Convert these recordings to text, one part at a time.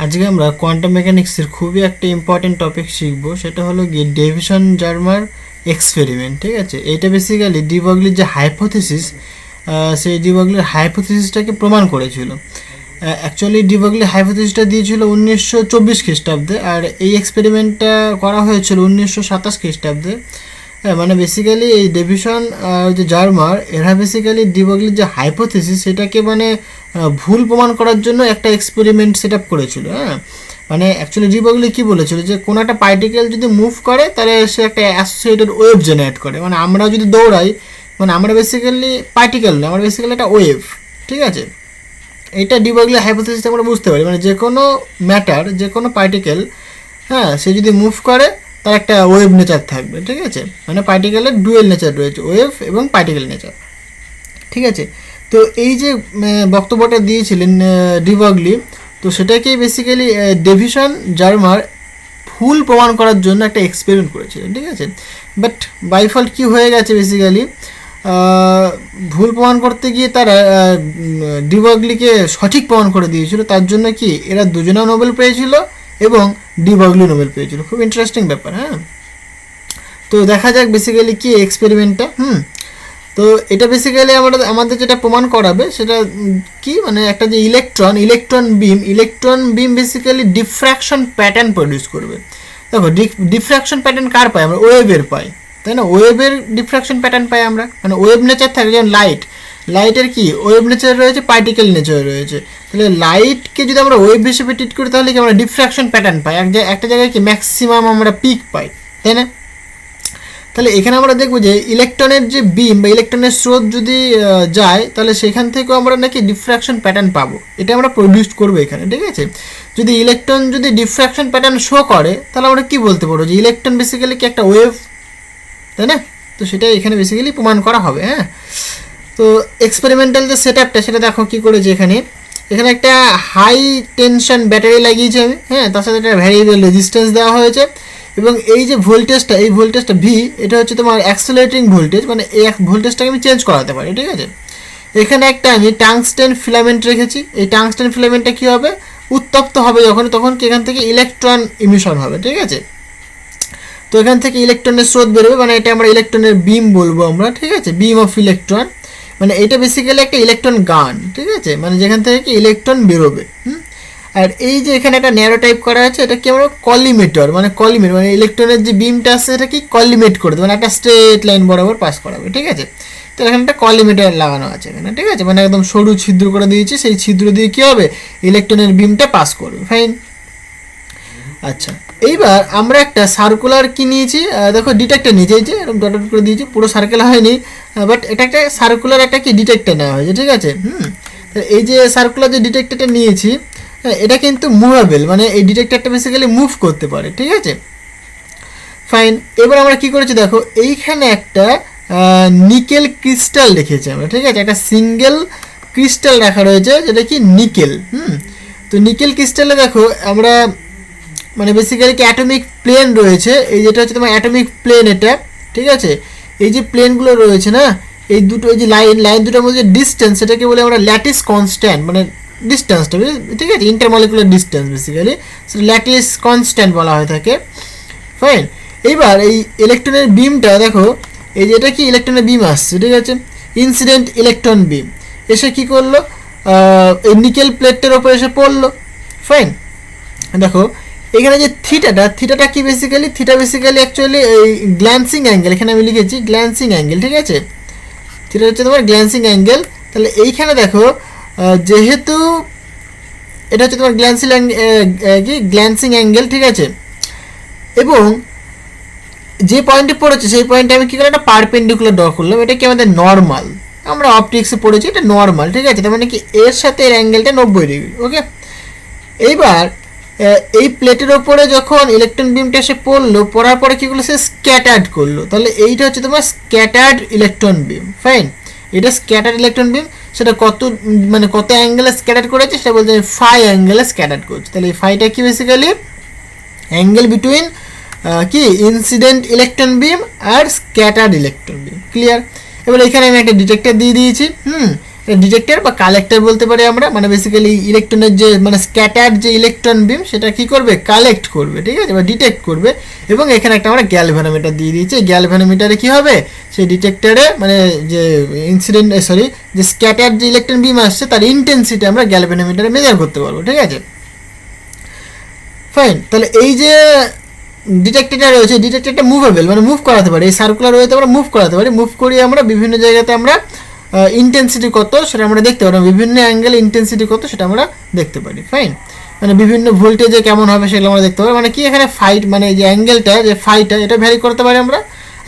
আজকে আমরা কোয়ান্টাম মেকানিক্সের খুবই একটা ইম্পর্টেন্ট টপিক শিখব, সেটা হলো গিয়ে ডেভিসন জার্মার এক্সপেরিমেন্ট। ঠিক আছে, এটা বেসিক্যালি ডি ব্রগলির যে হাইপোথিসিস, সেই ডি ব্রগলির হাইপোথিসিসটাকে প্রমাণ করেছিল। অ্যাকচুয়ালি ডি ব্রগলির হাইপোথিসিসটা দিয়েছিল 1924 খ্রিস্টাব্দে, আর এই এক্সপেরিমেন্টটা করা হয়েছিল 1927 খ্রিস্টাব্দে। মানে বেসিক্যালি এই ডেভিসন যে জার্মার, এরা বেসিক্যালি ডি ব্রগলির যে হাইপোথিসিস সেটাকে মানে ভুল প্রমাণ করার জন্য একটা এক্সপেরিমেন্ট সেট আপ করেছিল। মানে অ্যাকচুয়ালি ডি ব্রগলি কী বলেছিল যে কোনো একটা পার্টিকেল যদি মুভ করে তাহলে সে একটা অ্যাসোসিয়েটেড ওয়েভ জেনারেট করে। মানে আমরা যদি দৌড়াই, মানে আমরা বেসিক্যালি পার্টিকেল না, আমরা বেসিক্যালি একটা ওয়েভ। ঠিক আছে, এটা ডি ব্রগলির হাইপোথিসিস আমরা বুঝতে পারি। মানে যে কোনো ম্যাটার, যে কোনো পার্টিকেল, সে যদি মুভ করে তার একটা ওয়েভ নেচার থাকবে। ঠিক আছে, মানে পার্টিকেলের ডুয়েল নেচার রয়েছে, ওয়েভ এবং পার্টিকেল নেচার। ঠিক আছে, তো এই যে বক্তব্যটা দিয়েছিলেন ডি ব্রগলি, তো সেটাকেই বেসিক্যালি ডেভিসন জার্মার ভুল প্রমাণ করার জন্য একটা এক্সপেরিমেন্ট করেছিলেন। ঠিক আছে, বাট বাই ফল্ট কী হয়ে গেছে, বেসিক্যালি ভুল প্রমাণ করতে গিয়ে তারা ডি ব্রগলিকে সঠিক প্রমাণ করে দিয়েছিল। তার জন্য কি এরা দুজনেও নোবেল পেয়েছিল এবং ডি ব্রগলি নোবেল পেয়েছিল। খুব ইন্টারেস্টিং ব্যাপার। তো দেখা যাক বেসিক্যালি কি এক্সপেরিমেন্টটা। তো এটা বেসিক্যালি আমাদের যেটা প্রমাণ করাবে সেটা কি, মানে একটা যে ইলেকট্রন বিম বেসিক্যালি ডিফ্র্যাকশন প্যাটার্ন প্রডিউস করবে। দেখো, ডিফ্র্যাকশন প্যাটার্ন কার পাই আমরা? ওয়েভের পাই, তাই না? ওয়েভের ডিফ্র্যাকশন প্যাটার্ন পাই আমরা। মানে ওয়েভ নেচার থাকে, যেমন লাইটের কি ওয়েভ নেচার রয়েছে, পার্টিকেল নেচার রয়েছে। তাহলে লাইটকে যদি আমরা ওয়েভ হিসেবে ট্রিট করি তাহলে কি আমরা ডিফ্র্যাকশন প্যাটার্ন পাই, একটা জায়গায় কি ম্যাক্সিমাম আমরা পিক পাই, তাই না? তাহলে এখানে আমরা দেখবো যে ইলেকট্রনের যে বিম বা ইলেকট্রনের স্রোত যদি যায় তাহলে সেখান থেকেও আমরা নাকি ডিফ্র্যাকশন প্যাটার্ন পাবো। এটা আমরা প্রডিউস করবো এখানে। ঠিক আছে, যদি ইলেকট্রন যদি ডিফ্র্যাকশন প্যাটার্ন শো করে তাহলে আমরা কি বলতে পারবো যে ইলেকট্রন বেসিক্যালি কি একটা ওয়েভ, তাই না? তো সেটা এখানে বেসিক্যালি প্রমাণ করা হবে। তো এক্সপেরিমেন্টাল যে সেট আপটা সেটা দেখো কী করেছে। এখানে একটা হাই টেনশন ব্যাটারি লাগিয়েছে আমি, তার সাথে একটা ভ্যারিয়েবল রেজিস্ট্যান্স দেওয়া হয়েছে, এবং এই যে ভোল্টেজটা, এই ভোল্টেজটা ভি, এটা হচ্ছে তোমার অ্যাক্সেলারেটিং ভোল্টেজ। মানে এই ভোল্টেজটাকে আমি চেঞ্জ করাতে পারি। ঠিক আছে, এখানে একটা আমি টাংস্টেন ফিলামেন্ট রেখেছি। এই টাংস্টেন ফিলামেন্টটা কী হবে, উত্তপ্ত হবে তখন কি এখান থেকে ইলেকট্রন ইমিশন হবে। ঠিক আছে, তো এখান থেকে ইলেকট্রনের স্রোত বেরোবে, মানে এটা আমরা ইলেকট্রনের বিম বলবো আমরা। ঠিক আছে, বিম অফ ইলেকট্রন, মানে এটা বেসিক্যালি একটা ইলেকট্রন গান। ঠিক আছে, মানে যেখান থেকে কি ইলেকট্রন বেরোবে। আর এই যে এখানে একটা ন্যারো টাইপ করা আছে, এটা কি আমরা কলিমেটর, মানে ইলেকট্রনের যে বিমটা আছে এটা কি কলিমেট করে দেবে, মানে একটা স্ট্রেট লাইন বরাবর পাস করাবে। ঠিক আছে, তো এখানে একটা কলিমেটার লাগানো আছে এখানে। ঠিক আছে, মানে একদম সরু ছিদ্র করে দিয়েছি, সেই ছিদ্র দিয়ে কী হবে, ইলেকট্রনের বিমটা পাস করবে। ফাইন। আচ্ছা, এইবার আমরা একটা সার্কুলার কি নিয়েছি, দেখো ডিটেক্টর নিয়েছি, এই যে এরকম ডট করে দিয়েছি, পুরো সার্কেল হয়নি, বাট এটা একটা সার্কুলার একটা কি ডিটেক্টর নেওয়া হয়েছে। ঠিক আছে, এই যে সার্কুলার যে ডিটেক্টরটা নিয়েছি, এটা কিন্তু মুভেবল, মানে এই ডিটেক্টরটা বেসিক্যালি মুভ করতে পারে। ঠিক আছে, ফাইন। এবার আমরা কি করেছি দেখো, এইখানে একটা নিকেল ক্রিস্টাল রেখেছি আমরা। ঠিক আছে, একটা সিঙ্গেল ক্রিস্টাল রাখা রয়েছে যেটা কি নিকেল। তো নিকেল ক্রিস্টালে দেখো আমরা মানে বেসিক্যালি কি অ্যাটমিক প্লেন রয়েছে, এই যেটা হচ্ছে তোমার অ্যাটমিক প্লেন এটা। ঠিক আছে, এই যে প্লেনগুলো রয়েছে না, এই দুটো, এই যে লাইন দুটোর মধ্যে ডিস্টেন্স, সেটাকে বলে আমরা ল্যাটিস কনস্ট্যান্ট, মানে ডিস্টেন্সটা। ঠিক আছে, ইন্টারমলিকুলার ডিস্টেন্স বেসিক্যালি সেটা ল্যাটিস কনস্ট্যান্ট বলা হয়ে থাকে। ফাইন। এইবার এই ইলেকট্রনের বিমটা দেখো, এই যে এটা কি ইলেকট্রনের বিম আসছে। ঠিক আছে, ইনসিডেন্ট ইলেকট্রন বিম এসে কি করলো, এই নিকেল প্লেটটার ওপর এসে পড়লো। ফাইন। দেখো এখানে যে থিটাটা কি বেসিক্যালি, থিটা বেসিক্যালি অ্যাকচুয়ালি এই গ্ল্যান্সিং অ্যাঙ্গেল, এখানে আমি লিখেছি গ্ল্যান্সিং অ্যাঙ্গেল। ঠিক আছে, থিটা হচ্ছে তোমার গ্ল্যান্সিং অ্যাঙ্গেল। তাহলে এইখানে দেখো যেহেতু এটা হচ্ছে তোমার গ্ল্যান্সিং অ্যাঙ্গেল। ঠিক আছে, এবং যে পয়েন্টে পড়েছে সেই পয়েন্টে আমি কী করলাম, একটা পারপেন্ডিকুলার ড্র করলাম। এটা কি আমাদের নর্মাল, আমরা অপটিক্সে পড়েছি, এটা নর্মাল। ঠিক আছে, তার মানে কি এর সাথে এর অ্যাঙ্গেলটা 90 ডিগ্রি। ওকে, এইবার এই প্লেটের ওপরে যখন ইলেকট্রন বিমটা এসে পড়লো, পড়ার পরে কী করলো, সে স্ক্যাটার্ড করলো। তাহলে এইটা হচ্ছে তোমার স্ক্যাটার্ড ইলেকট্রন বিম। ফাইন, এটা স্ক্যাটার্ড ইলেকট্রন বিম, সেটা কত অ্যাঙ্গেলে স্ক্যাটার্ড করেছে সেটা বলতে ফাই অ্যাঙ্গেলে স্ক্যাটার্ড করছে। তাহলে এই ফাইটা কি বেসিক্যালি অ্যাঙ্গেল বিটুইন কি ইনসিডেন্ট ইলেকট্রন বিম আর স্ক্যাটার্ড ইলেকট্রন বিম। ক্লিয়ার। এবার এখানে আমি একটা ডিটেক্টর দিয়ে দিয়েছি। ডিটেক্টর বা কালেক্টর বলতে পারি আমরা, মানে বেসিক্যালি ইলেকট্রনের যে মানে স্ক্যাটার যে ইলেকট্রন বিম সেটা কি করবে, কালেক্ট করবে, ঠিক আছে, বা ডিটেক্ট করবে। এবং এখানে একটা আমরা গ্যালভানোমিটার দিয়ে দিয়েছি, গ্যালভানোমিটারে কি হবে, সেই ডিটেক্টরে মানে যে ইনসিডেন্ট যে স্ক্যাটার যে ইলেকট্রন বিম আসছে তার ইন্টেন্সিটি আমরা গ্যালভানোমিটারে মেজার করতে পারবো, ঠিক আছে, ফাইন। তাহলে এই যে ডিটেক্টরটা রয়েছে, ডিটেক্টরটা মুভেবল, মানে মুভ করাতে পারি, এই সার্কুলার ওয়েতে আমরা মুভ করাতে পারি, মুভ করিয়ে আমরা বিভিন্ন জায়গাতে আমরা ইন্টেন্সিটি কত সেটা আমরা দেখতে পারি, বিভিন্ন অ্যাঙ্গেল ইন্টেন্সিটি কত সেটা আমরা দেখতে পারি, ফাইন। মানে বিভিন্ন ভোল্টেজে কেমন হবে সেগুলো আমরা দেখতে পারি, মানে কি এখানে ফাইট মানে যে অ্যাঙ্গেলটা যে ফাইটা এটা ভ্যারি করতে পারি আমরা,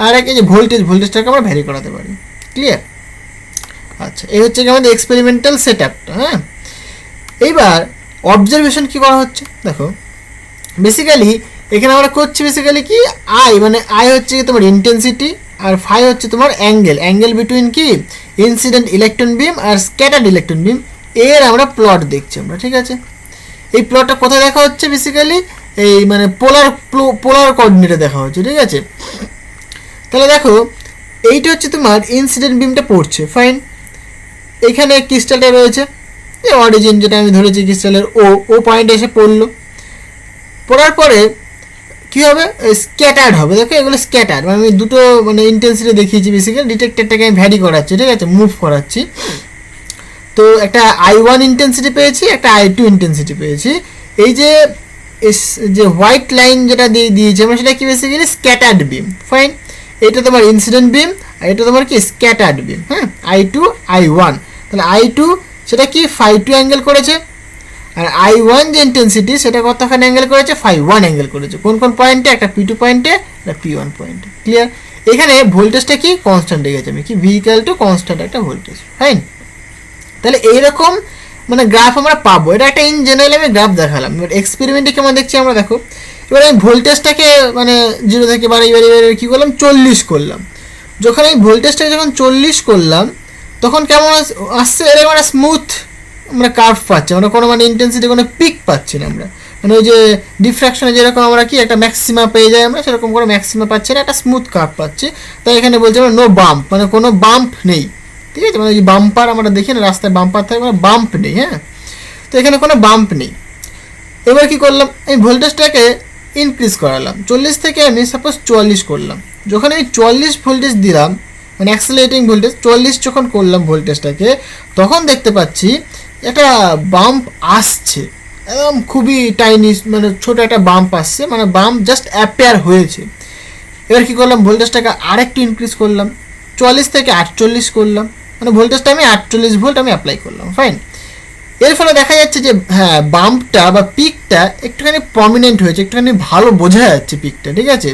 আর এই যে ভোল্টেজটাকে আমরা ভ্যারি করাতে পারি, ক্লিয়ার। আচ্ছা, এই হচ্ছে কি আমাদের এক্সপেরিমেন্টাল সেট আপটা। হ্যাঁ, এইবার অবজারভেশন কি করা হচ্ছে দেখো, বেসিক্যালি এখানে আমরা করছি বেসিক্যালি কি আই, মানে আই হচ্ছে কি তোমার ইন্টেন্সিটি আর ফাই হচ্ছে তোমার অ্যাঙ্গেল বিটুইন কি ইনসিডেন্ট ইলেকট্রন বিম আর স্ক্যাটার্ড ইলেকট্রন বিম, এর আমরা প্লট দেখছি আমরা, ঠিক আছে। এই প্লটটা কোথায় দেখা হচ্ছে, বেসিক্যালি এই মানে পোলার কোঅর্ডিনেটে দেখা হচ্ছে, ঠিক আছে। তাহলে দেখো এইটা হচ্ছে তোমার ইনসিডেন্ট বিমটা পড়ছে, ফাইন। এখানে ক্রিস্টালটা রয়েছে, এই অরিজিন যেটা আমি ধরেছি ক্রিস্টালের ও পয়েন্টে এসে পড়লো, পড়ার পরে কী হবে, স্ক্যাটার্ড হবে। দেখো এগুলো স্ক্যাটার্ড, মানে আমি দুটো মানে ইন্টেন্সিটি দেখিয়েছি, বেসিক্যালি ডিটেক্টরটাকে আমি ভ্যারি করাচ্ছি, ঠিক আছে, মুভ করাচ্ছি। তো একটা I1 ইন্টেন্সিটি পেয়েছি, একটা I2 ইন্টেন্সিটি পেয়েছি। এই যে হোয়াইট লাইন যেটা দিয়েছি আমরা সেটা কি বেসিক্যালি স্ক্যাটার্ড বিম, ফাইন। এটা তোমার ইনসিডেন্ট বিম আর এটা তোমার কি স্ক্যাটার্ড বিম, হ্যাঁ, I2 I1। তাহলে I2 সেটা কি φ2 অ্যাঙ্গেল করেছে, আর I1 যে ইন্টেন্সিটি সেটা কতখানি অ্যাঙ্গেল করেছে, φ1 অ্যাঙ্গেল করেছে। কোন কোন পয়েন্টে, একটা P2 পয়েন্টে, একটা P1 পয়েন্টে, ক্লিয়ার। এখানে ভোল্টেজটা কি কনস্ট্যান্ট রেখেছে আমি, কি V= কনস্ট্যান্ট একটা ভোল্টেজ, ফাইন। তাহলে এইরকম মানে গ্রাফ আমরা পাবো, এটা একটা ইন জেনারেল আমি গ্রাফ দেখালাম। এবার এক্সপেরিমেন্টে কেমন দেখছি আমরা দেখো, এবার আমি ভোল্টেজটাকে মানে 0 থেকে বাড়িয়ে কী করলাম 40 করলাম। যখন এই ভোল্টেজটাকে যখন 40 করলাম তখন কেমন আসছে, এরকম একটা স্মুথ আমরা কার্ভ পাচ্ছি, আমরা কোনো মানে ইন্টেন্সিটি কোনো পিক পাচ্ছি না আমরা, মানে ওই যে ডিফ্র্যাকশনে যেরকম আমরা কি একটা ম্যাক্সিমা পেয়ে যাই আমরা, সেরকম কোনো ম্যাক্সিমা পাচ্ছি না, একটা স্মুথ কার্ভ পাচ্ছি। তাই এখানে বলছি আমরা নো বাম্প, মানে কোনো বাম্প নেই, ঠিক আছে, মানে যে বাম্পার আমরা দেখি না রাস্তায় বাম্পার থাকে, মানে বাম্প নেই, হ্যাঁ, তো এখানে কোনো বাম্প নেই। এবার কি করলাম, এই ভোল্টেজটাকে ইনক্রিজ করালাম, 40 থেকে আমি সাপোজ 44 করলাম। যখন আমি 44 ভোল্টেজ দিলাম, মানে অ্যাক্সেলারেটিং ভোল্টেজ 40 যখন করলাম ভোল্টেজটাকে, তখন দেখতে পাচ্ছি একটা বাম্প আসছে, একদম খুবই টাইনি, মানে ছোটো একটা বাম্প আসছে, মানে বাম্প জাস্ট অ্যাপেয়ার হয়েছে। এবার কী করলাম, ভোল্টেজটাকে আরেকটু ইনক্রিজ করলাম, 44 থেকে 48 করলাম, মানে ভোল্টেজটা আমি 48 ভোল্ট আমি অ্যাপ্লাই করলাম, ফাইন। এর ফলে দেখা যাচ্ছে যে হ্যাঁ বাম্পটা বা পিকটা একটুখানি প্রমিনেন্ট হয়েছে, একটুখানি ভালো বোঝা যাচ্ছে পিকটা, ঠিক আছে।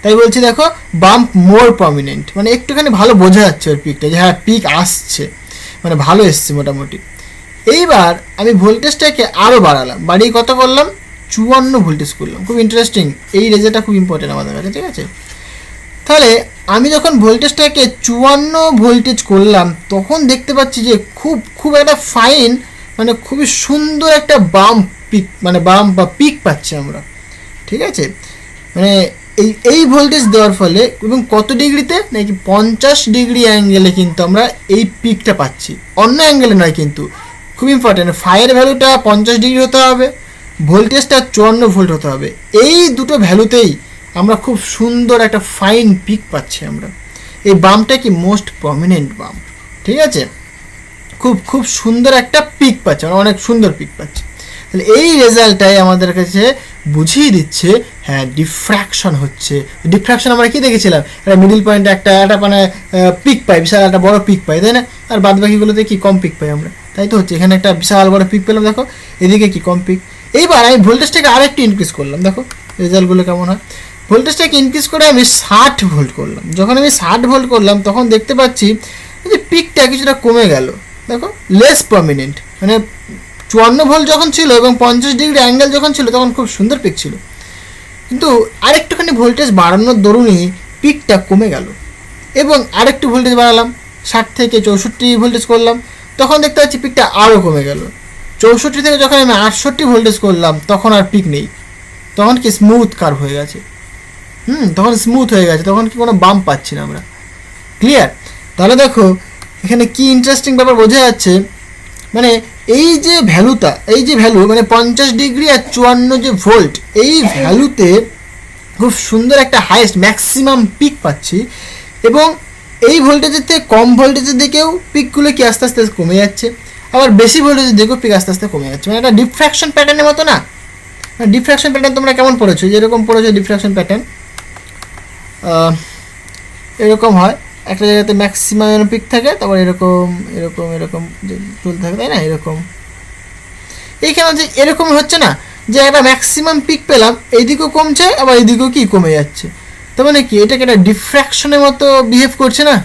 তাই বলছি দেখো বাম্প মোর প্রমিনেন্ট, মানে একটুখানি ভালো বোঝা যাচ্ছে ওর পিকটা, যে হ্যাঁ পিক আসছে, মানে ভালো এসছে মোটামুটি। এইবার আমি ভোল্টেজটাকে আরও বাড়ালাম, বাড়িয়ে কত করলাম 54 ভোল্টেজ করলাম। খুব ইন্টারেস্টিং, এই রেজাল্টটা খুব ইম্পর্টেন্ট আমাদের কাছে, ঠিক আছে। তাহলে আমি যখন ভোল্টেজটাকে 54 ভোল্টেজ করলাম তখন দেখতে পাচ্ছি যে খুব একটা ফাইন, মানে খুবই সুন্দর একটা বাম্প পিক, মানে বাম্প বা পিক পাচ্ছি আমরা, ঠিক আছে। মানে এই ভোল্টেজ দেওয়ার ফলে এবং কত ডিগ্রিতে, নাকি 50 ডিগ্রি অ্যাঙ্গেলে কিন্তু আমরা এই পিকটা পাচ্ছি, অন্য অ্যাঙ্গেলে নয় কিন্তু। খুব ইম্পর্টেন্ট, ফায়ার ভ্যালুটা 50 ডিগ্রি হতে হবে, ভোল্টেজটা 54 ভোল্ট হতে হবে, এই দুটো ভ্যালুতেই আমরা খুব সুন্দর একটা ফাইন পিক পাচ্ছি আমরা। এই বাম্পটা কি মোস্ট প্রমিনেন্ট বাম্প, ঠিক আছে, খুব সুন্দর একটা পিক পাচ্ছি, আমরা অনেক সুন্দর পিক পাচ্ছি। তাহলে এই রেজাল্টটাই আমাদের কাছে বুঝিয়ে দিচ্ছে হ্যাঁ ডিফ্র্যাকশন হচ্ছে। ডিফ্র্যাকশন আমরা কি দেখেছিলাম, একটা মিডিল পয়েন্টে একটা মানে পিক পাই, বিশাল একটা বড় পিক পাই, তাই না, আর বাদ বাকিগুলোতে কি কম পিক পাই আমরা, তাই তো হচ্ছে। এখানে একটা বিশাল বড় পিক পেলাম, দেখো এদিকে কি কম পিক। এইবার আমি ভোল্টেজটাকে আরেকটু ইনক্রিজ করলাম, দেখো রেজাল্টগুলো কেমন হয়। ভোল্টেজটাকে ইনক্রিজ করে আমি 60 ভোল্ট করলাম। যখন আমি 60 ভোল্ট করলাম তখন দেখতে পাচ্ছি যে পিকটা কিছুটা কমে গেল, দেখো লেস প্রমিনেন্ট, মানে 54 ভোল্ট যখন ছিল এবং 50 ডিগ্রি অ্যাঙ্গেল যখন ছিল তখন খুব সুন্দর পিক ছিল, কিন্তু আরেকটুখানি ভোল্টেজ বাড়ানোর দরুনই পিকটা কমে গেল। এবং আরেকটু ভোল্টেজ বাড়ালাম, 60 থেকে 64 ভোল্টেজ করলাম, তখন দেখতে পাচ্ছি পিকটা আরও কমে গেল। 64 থেকে যখন আমি 68 ভোল্টেজ করলাম তখন আর পিক নেই, তখন কি স্মুথ কার্ভ হয়ে গেছে, তখন স্মুথ হয়ে গেছে, তখন কি কোনো বাম্প পাচ্ছি না আমরা, ক্লিয়ার। তাহলে দেখো এখানে কি ইন্টারেস্টিং ব্যাপার বোঝা যাচ্ছে, মানে এই যে ভ্যালু মানে 50 ডিগ্রি আর 54 যে ভোল্ট, এই ভ্যালুতে খুব সুন্দর একটা হাইয়েস্ট ম্যাক্সিমাম পিক পাচ্ছি, এবং এই ভোল্টেজের থেকে কম ভোল্টেজের দিকেও পিকগুলো কি আস্তে আস্তে কমে যাচ্ছে, আবার বেশি ভোল্টেজের দিকেও পিক আস্তে আস্তে কমে যাচ্ছে। মানে একটা ডিফ্র্যাকশন প্যাটার্নের মতো না? ডিফ্র্যাকশন প্যাটার্ন তোমরা কেমন পড়েছো? যেরকম পড়েছো ডিফ্র্যাকশন প্যাটার্ন এরকম হয়, একটা জায়গাতে ম্যাক্সিমাম পিক থাকে, তারপর এরকম এরকম এরকম চলতে থাকে, তাই না? এরকম এইখানে যে এরকম হচ্ছে না, যে একটা ম্যাক্সিমাম পিক পেলাম, এইদিকেও কমছে আবার এইদিকেও কি কমে যাচ্ছে। তার মানে কি এটাকে একটা ডিফ্র্যাকশনের মতো বিহেভ করছে না?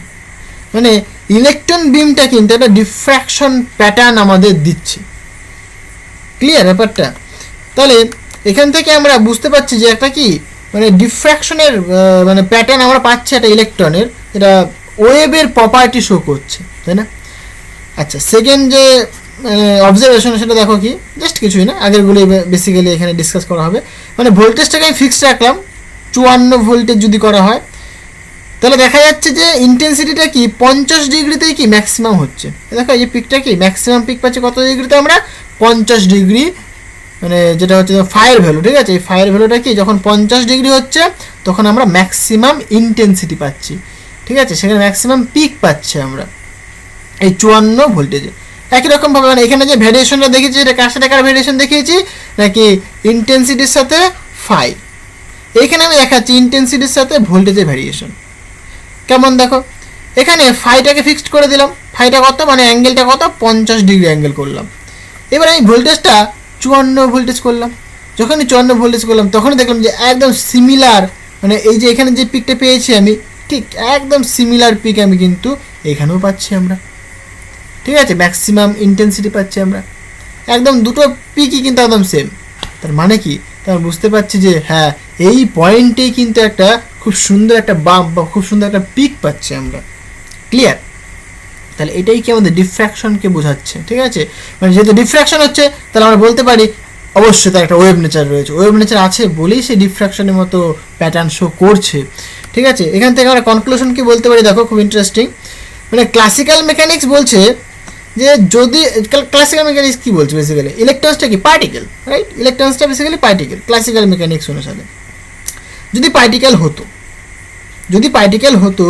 মানে ইলেকট্রন বিমটা কিন্তু একটা ডিফ্র্যাকশন প্যাটার্ন আমাদের দিচ্ছে। ক্লিয়ার ব্যাপারটা? তাহলে এখান থেকে আমরা বুঝতে পারছি যে একটা কি মানে ডিফ্র্যাকশনের মানে প্যাটার্ন আমরা পাচ্ছি একটা ইলেকট্রনের, এটা ওয়েভের প্রপার্টি শো করছে, তাই না? আচ্ছা, সেকেন্ড যে অবজারভেশন সেটা দেখো কি, জাস্ট কিছুই না, আগেরগুলোই বেসিক্যালি এখানে ডিসকাস করা হবে। মানে ভোল্টেজটাকে আমি ফিক্সড রাখলাম 54 ভোল্টেজ যদি করা হয়, তাহলে দেখা যাচ্ছে যে ইন্টেন্সিটিটা কি 50 ডিগ্রিতেই কি ম্যাক্সিমাম হচ্ছে। দেখো এই পিকটা কি ম্যাক্সিমাম পিক পাচ্ছে কত ডিগ্রিতে? আমরা 50 ডিগ্রি, মানে যেটা হচ্ছে ফায়ার ভ্যালু, ঠিক আছে? এই ফায়ার ভ্যালুটা কি যখন 50 ডিগ্রি হচ্ছে তখন আমরা ম্যাক্সিমাম ইন্টেন্সিটি পাচ্ছি, ঠিক আছে? সেখানে ম্যাক্সিমাম পিক পাচ্ছি আমরা এই 54 ভোল্টেজে। একই রকমভাবে মানে এখানে যে ভ্যারিয়েশনটা দেখেছি, এটা কার সাথে কার ভ্যারিয়েশন দেখিয়েছি? নাকি ইন্টেন্সিটির সাথে ফাই। এইখানে আমি দেখাচ্ছি ইন্টেন্সিটির সাথে ভোল্টেজের ভ্যারিয়েশন কেমন। দেখো এখানে ফাইটাকে ফিক্সড করে দিলাম, ফাইটা কত মানে অ্যাঙ্গেলটা কত 50 ডিগ্রি অ্যাঙ্গেল করলাম। এবার আমি ভোল্টেজটা 54 ভোল্টেজ করলাম। যখনই 54 ভোল্টেজ করলাম তখনই দেখলাম যে একদম সিমিলার, মানে এই যে এখানে যে পিকটা পেয়েছি আমি, ঠিক একদম সিমিলার পিক আমি কিন্তু এখানেও পাচ্ছি আমরা, ঠিক আছে? ম্যাক্সিমাম ইন্টেন্সিটি পাচ্ছি আমরা, একদম দুটো পিকই কিন্তু একদম সেম। তার মানে কি? তার বুঝতে পারছি যে হ্যাঁ, এই পয়েন্টেই কিন্তু একটা খুব সুন্দর একটা বাম্প বা খুব সুন্দর একটা পিক পাচ্ছি আমরা। ক্লিয়ার? তাহলে এটাই কি আমাদের ডিফ্র্যাকশনকে বোঝাচ্ছে, ঠিক আছে? মানে যেহেতু ডিফ্র্যাকশন হচ্ছে, তাহলে আমরা বলতে পারি অবশ্যই তার একটা ওয়েভ নেচার রয়েছে, ওয়েভ নেচার আছে বলেই সে ডিফ্র্যাকশনের মতো প্যাটার্ন শো করছে, ঠিক আছে? এখান থেকে আমরা কনক্লুশন কি বলতে পারি? দেখো খুব ইন্টারেস্টিং, মানে ক্লাসিক্যাল মেকানিক্স বলছে যে যদি ক্লাসিক্যাল মেকানিক্স কি বলছে বেসিক্যালি, ইলেকট্রনসটা কি পার্টিকেল, রাইট? ইলেকট্রনসটা বেসিক্যালি পার্টিকেল ক্লাসিক্যাল মেকানিক্স অনুসারে। যদি পার্টিকেল হতো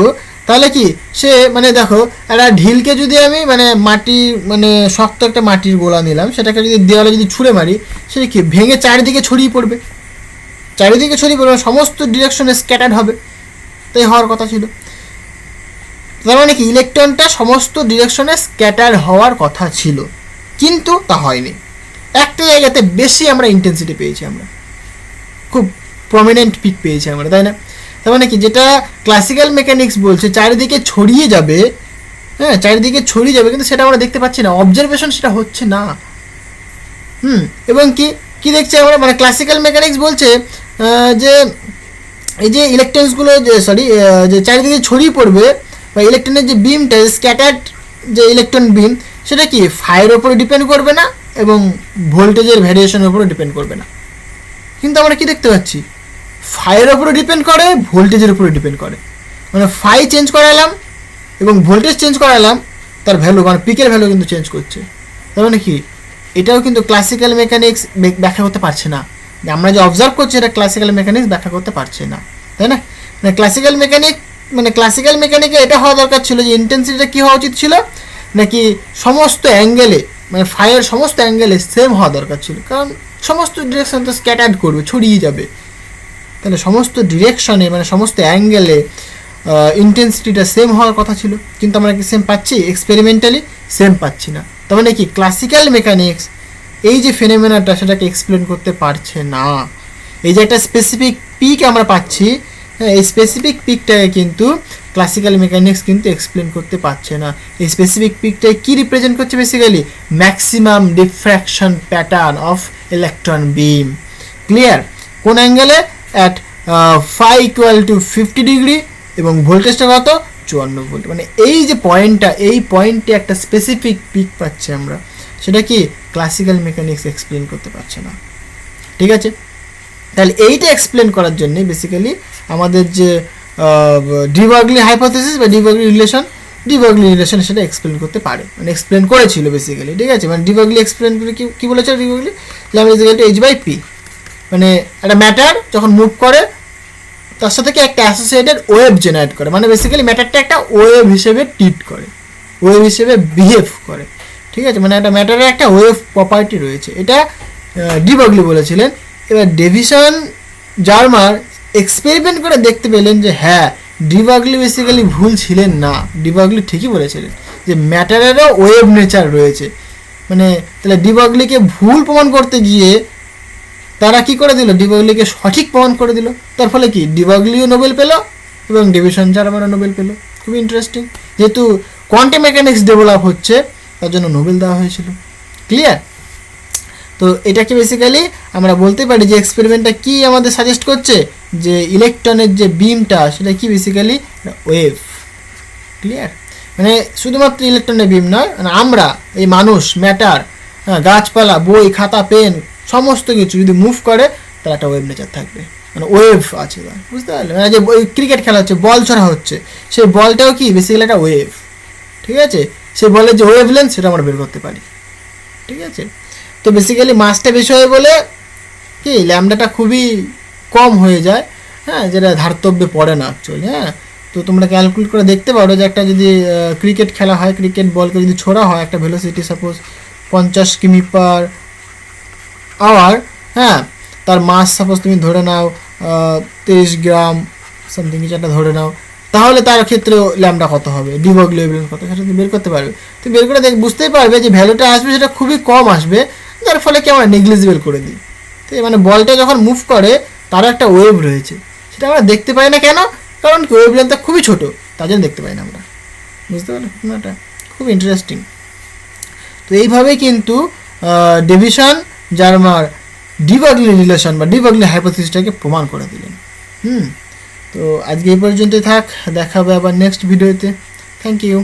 তাহলে কি সে মানে দেখো একটা ঢিলকে যদি আমি মানে মাটি মানে শক্ত একটা মাটির গোলা নিলাম, সেটাকে যদি দেওয়ালে যদি ছুঁড়ে মারি, সেটা কি ভেঙে চারিদিকে ছড়িয়ে পড়বে, সমস্ত ডিরেকশনে স্ক্যাটার্ড হবে, তাই হওয়ার কথা ছিল। তার মানে কি ইলেকট্রনটা সমস্ত ডিরেকশনে স্ক্যাটার হওয়ার কথা ছিল, কিন্তু তা হয়নি। একটা জায়গাতে বেশি আমরা ইন্টেন্সিটি পেয়েছি, আমরা খুব প্রমিনেন্ট পিক পেয়েছি আমরা, তাই না? তার মানে কি যেটা ক্লাসিক্যাল মেকানিক্স বলছে চারিদিকে ছড়িয়ে যাবে, হ্যাঁ চারিদিকে ছড়িয়ে যাবে, কিন্তু সেটা আমরা দেখতে পাচ্ছি না, অবজারভেশন সেটা হচ্ছে না। এবং কি দেখছি আমরা, মানে ক্লাসিক্যাল মেকানিক্স বলছে যে এই যে ইলেকট্রনসগুলো যে চারিদিকে ছড়িয়ে পড়বে, বা ইলেকট্রনের যে বিমটা স্ক্যাটার্ড যে ইলেকট্রন বিম, সেটা কি ফায়ার উপরে ডিপেন্ড করবে না এবং ভোল্টেজের ভ্যারিয়েশনের উপরে ডিপেন্ড করবে না। কিন্তু আমরা কি দেখতে পাচ্ছি, ফায়ার উপরে ডিপেন্ড করে, ভোল্টেজের উপরে ডিপেন্ড করে। মানে ফাই চেঞ্জ করালাম এবং ভোল্টেজ চেঞ্জ করালাম, তার ভ্যালু মানে পিকের ভ্যালু কিন্তু চেঞ্জ করছে। তার মানে কি এটাও কিন্তু ক্লাসিক্যাল মেকানিক্স ব্যাখ্যা করতে পারছে না, আমরা যে অবজার্ভ করছি এটা ক্লাসিক্যাল মেকানিক্স ব্যাখ্যা করতে পারছে না, তাই না? মানে ক্লাসিক্যাল মেকানিকে এটা হওয়া দরকার ছিল যে ইন্টেন্সিটিটা কী হওয়া উচিত ছিল, নাকি সমস্ত অ্যাঙ্গেলে মানে ফায়ার সমস্ত অ্যাঙ্গেলে সেম হওয়া দরকার ছিল, কারণ সমস্ত ডিরেকশন তো স্ক্যাটার্ড করবে, ছড়িয়ে যাবে। তাহলে সমস্ত ডিরেকশনে মানে সমস্ত অ্যাঙ্গেলে ইন্টেন্সিটিটা সেম হওয়ার কথা ছিল, কিন্তু আমরা কি সেম পাচ্ছি? এক্সপেরিমেন্টালি সেম পাচ্ছি না। তার মানে কি ক্লাসিক্যাল মেকানিক্স এই যে ফেনোমেনাটা সেটাকে এক্সপ্লেন করতে পারছে না। এই যে একটা স্পেসিফিক পিক আমরা পাচ্ছি, হ্যাঁ এই স্পেসিফিক পিকটাকে কিন্তু ক্লাসিক্যাল মেকানিক্স কিন্তু এক্সপ্লেন করতে পারছে না। এই স্পেসিফিক পিকটাকে কি রিপ্রেজেন্ট করছে? Basically maximum diffraction pattern of electron beam. Clear? কোন অ্যাঙ্গেলে? At phi equal to 50 degree এবং ভোল্টেজটা কত? 54 ভোল্ট। মানে এই যে পয়েন্টটা, এই পয়েন্টে একটা স্পেসিফিক পিক পাচ্ছি আমরা, সেটা কি ক্লাসিক্যাল মেকানিক্স এক্সপ্লেন করতে পারছে না, ঠিক আছে? তাহলে এইটা এক্সপ্লেন করার জন্যে বেসিক্যালি আমাদের যে ডি ব্রগলি হাইপোথিসিস বা ডি ব্রগলি রিলেশন, ডিবগলি রিলেশন সেটা এক্সপ্লেন করতে পারে, মানে এক্সপ্লেন করেছিল বেসিক্যালি, ঠিক আছে। মানে ডিবগলি এক্সপ্লেন করে কি বলেছে de Broglie, lambda is equal to h by p, মানে একটা ম্যাটার যখন মুভ করে তার সাথে কি একটা অ্যাসোসিয়েটেড ওয়েভ জেনারেট করে, মানে বেসিক্যালি ম্যাটারটা একটা ওয়েভ হিসেবে ট্রিট করে, ওয়েভ হিসেবে বিহেভ করে, ঠিক আছে। মানে একটা ম্যাটারের একটা ওয়েভ প্রপার্টি রয়েছে, এটা ডিবগলি বলেছিলেন। এবার ডেভিসন জার্মার এক্সপেরিমেন্ট করে দেখতে পেলেন যে হ্যাঁ, ডিবগলি বেসিক্যালি ভুল ছিলেন না, ডিবগলি ঠিকই বলেছিলেন যে ম্যাটারেরও ওয়েভ নেচার রয়েছে। মানে তাহলে ডিবগলিকে ভুল প্রমাণ করতে গিয়ে তারা কি করে দিল, ডিবগলিকে সঠিক প্রমাণ করে দিল। তার ফলে কি ডিবগলিও নোবেল পেল এবং ডেভিসন জার্মারও নোবেল পেল। খুবই ইন্টারেস্টিং, যেহেতু কোয়ান্টাম মেকানিক্স ডেভেলপ হচ্ছে তার জন্য নোবেল দেওয়া হয়েছিল। ক্লিয়ার? তো এটাকে বেসিক্যালি আমরা বলতে পারি যে এক্সপেরিমেন্টটা কি আমাদের সাজেস্ট করছে, যে ইলেকট্রনের যে বিমটা সেটা কি বেসিক্যালি ওয়েভ। ক্লিয়ার? মানে শুধুমাত্র ইলেকট্রনের বিম নয়, মানে আমরা এই মানুষ, ম্যাটার, গাছপালা, বই, খাতা, পেন, সমস্ত কিছু যদি মুভ করে তার একটা ওয়েভ নেচার থাকবে, মানে ওয়েভ আছে, বুঝতে পারলে? মানে যে ক্রিকেট খেলা হচ্ছে, বল ছড়া হচ্ছে, সেই বলটাও কি বেসিক্যালি একটা ওয়েভ, ঠিক আছে। সেই বলের যে ওয়েভ লেন্থ সেটা আমরা বের করতে পারি, ঠিক আছে। তো বেসিক্যালি মাসটা বেশি হয় বলে কি ল্যামডাটা খুবই কম হয়ে যায়, হ্যাঁ, যেটা ধার্তব্যে পড়ে না অ্যাকচুয়ালি। হ্যাঁ, তো তোমরা ক্যালকুলেট করে দেখতে পারো যে একটা যদি ক্রিকেট খেলা হয়, ক্রিকেট বলকে যদি ছোড়া হয় একটা ভেলোসিটি সাপোজ 50 কিমি পার আওয়ার, হ্যাঁ, তার মাস সাপোজ তুমি ধরে নাও 23 গ্রাম সামথিং কিছু একটা ধরে নাও, তাহলে তার ক্ষেত্রেও ল্যামডা কত হবে, ডিবগলি ওয়েভলেন্থ কত, সেটা তুমি বের করতে পারবে। তুমি বের করে বুঝতেই পারবে যে ভ্যালুটা আসবে সেটা খুবই কম আসবে, যার ফলে কি আমরা নেগলিজিবল করে দিই। তো মানে বলটা যখন মুভ করে তার একটা ওয়েভ রয়েছে, সেটা আমরা দেখতে পাই না। কেন? কারণ ওয়েভলেন্থটা খুবই ছোট, তার জন্য দেখতে পাই না আমরা। বুঝতে পারলে? এটা খুব ইন্টারেস্টিং। তো এইভাবেই কিন্তু ডেভিসন জার্মার ডিবগলি রিলেশন বা ডিবগলি হাইপোথিসিসটাকে প্রমাণ করে দিলেন। তো আজকে এই পর্যন্তই থাক, দেখা হবে আবার নেক্সট ভিডিওতে। Thank you.